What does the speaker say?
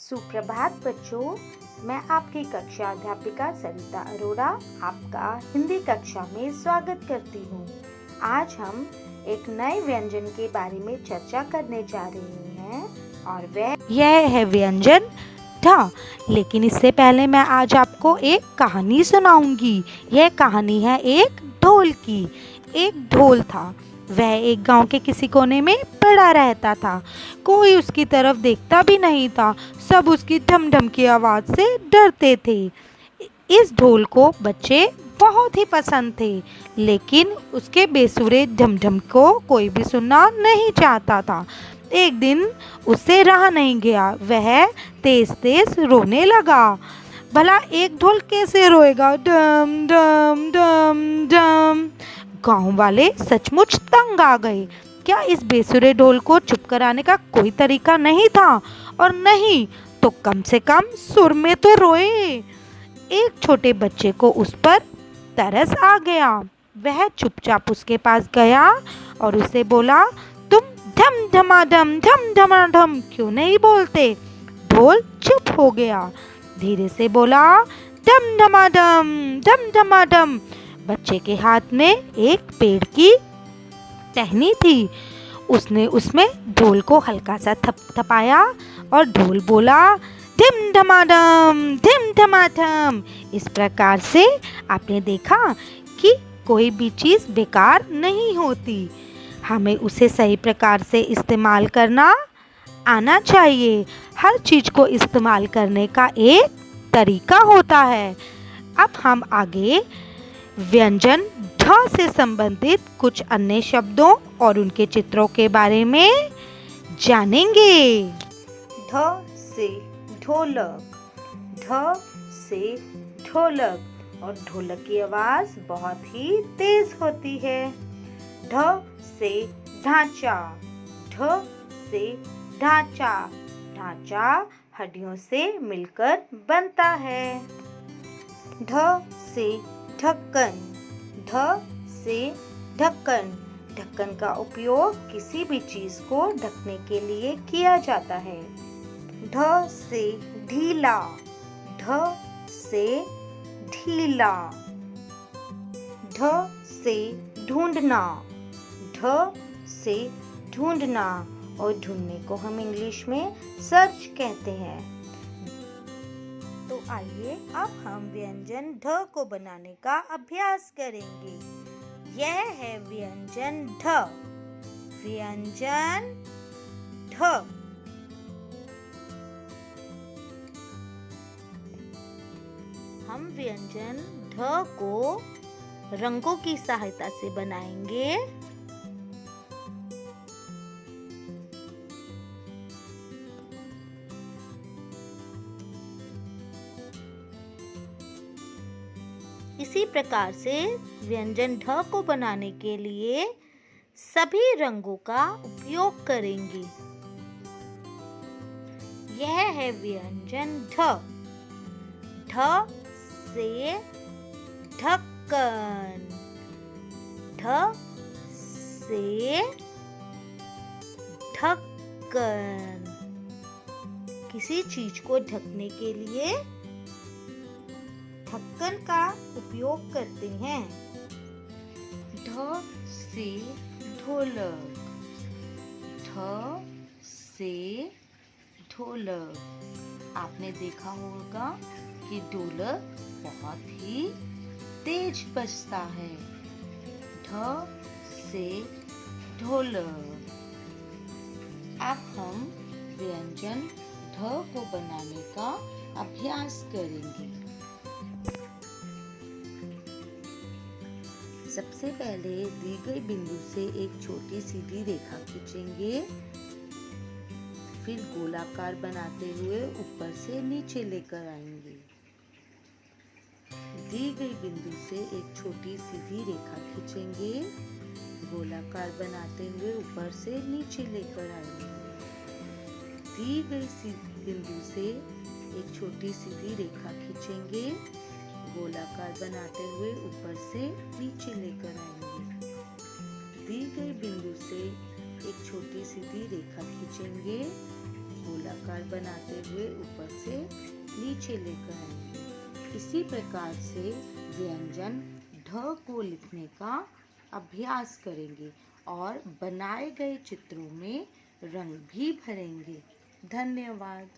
सुप्रभात बच्चों, मैं आपकी कक्षा अध्यापिका सरिता अरोड़ा आपका हिंदी कक्षा में स्वागत करती हूँ। आज हम एक नए व्यंजन के बारे में चर्चा करने जा रहे हैं और यह है व्यंजन ढ। लेकिन इससे पहले मैं आज आपको एक कहानी सुनाऊंगी। यह कहानी है एक ढोल की। एक ढोल था, वह एक गांव के किसी कोने में पड़ा रहता था। कोई उसकी तरफ देखता भी नहीं था। सब उसकी ढम ढम की आवाज़ से डरते थे। इस ढोल को बच्चे बहुत ही पसंद थे, लेकिन उसके बेसुरे ढम ढम को कोई भी सुनना नहीं चाहता था। एक दिन उससे रहा नहीं गया, वह तेज तेज रोने लगा। भला एक ढोल कैसे रोएगा? डम डम डम डम। गांव वाले सचमुच तंग आ गए। क्या इस बेसुरे ढोल को चुप कराने का कोई तरीका नहीं था? और नहीं तो कम से कम सुर में तो रोए। एक छोटे बच्चे को उस पर तरस आ गया। वह चुपचाप उसके पास गया और उसे बोला, तुम धम धमाधम क्यों नहीं बोलते? ढोल चुप हो गया। धीरे से बोला, धम धमाधम। बच्चे के हाथ में एक पेड़ की टहनी थी। उसने उसमें ढोल को हल्का सा थपथपाया और ढोल बोला, धिम धमाधम। इस प्रकार से आपने देखा कि कोई भी चीज़ बेकार नहीं होती। हमें उसे सही प्रकार से इस्तेमाल करना आना चाहिए। हर चीज़ को इस्तेमाल करने का एक तरीका होता है। अब हम आगे व्यंजन ढ से संबंधित कुछ अन्य शब्दों और उनके चित्रों के बारे में जानेंगे। ढ से ढोलक। ढ से ढोलक, और ढोलक की आवाज बहुत ही तेज होती है। ढ से ढांचा। ढ से ढांचा। ढांचा हड्डियों से मिलकर बनता है। ढ से ढक्कन। ढ से ढक्कन। ढक्कन का उपयोग किसी भी चीज को ढकने के लिए किया जाता है। ढ से ढीला। ढ से ढीला। ढ से ढूंढना। ढ से ढूंढना, और ढूंढने को हम इंग्लिश में सर्च कहते हैं। तो आइए अब हम व्यंजन ढ को बनाने का अभ्यास करेंगे। यह है व्यंजन ढ। व्यंजन ढ। हम व्यंजन ढ को रंगों की सहायता से बनाएंगे। इसी प्रकार से व्यंजन ढ को बनाने के लिए सभी रंगों का उपयोग करेंगे। यह है व्यंजन ढ। ढ से ढक्कन। ढ से ढक्कन। किसी चीज को ढकने के लिए ढक्कन का उपयोग करते हैं। ढ से ढोलक। ढ से ढोलक। आपने देखा होगा कि ढोलक बहुत ही तेज बजता है। ढ से ढोलक। अब हम व्यंजन ढ को बनाने का अभ्यास करेंगे। सबसे पहले दी गई बिंदु से एक छोटी सीधी रेखा खींचेंगे। फिर गोलाकार बनाते हुए ऊपर से नीचे लेकर आएंगे। दी गई बिंदु से एक छोटी सीधी रेखा खींचेंगे। गोलाकार बनाते हुए ऊपर से नीचे लेकर आएंगे। दी गई बिंदु से एक छोटी सीधी रेखा खींचेंगे। गोलाकार बनाते हुए ऊपर से नीचे लेकर आएंगे। दी गई बिंदु से एक छोटी सीधी रेखा खींचेंगे। गोलाकार बनाते हुए ऊपर से नीचे लेकर आएंगे। इसी प्रकार से व्यंजन ढ को लिखने का अभ्यास करेंगे और बनाए गए चित्रों में रंग भी भरेंगे। धन्यवाद।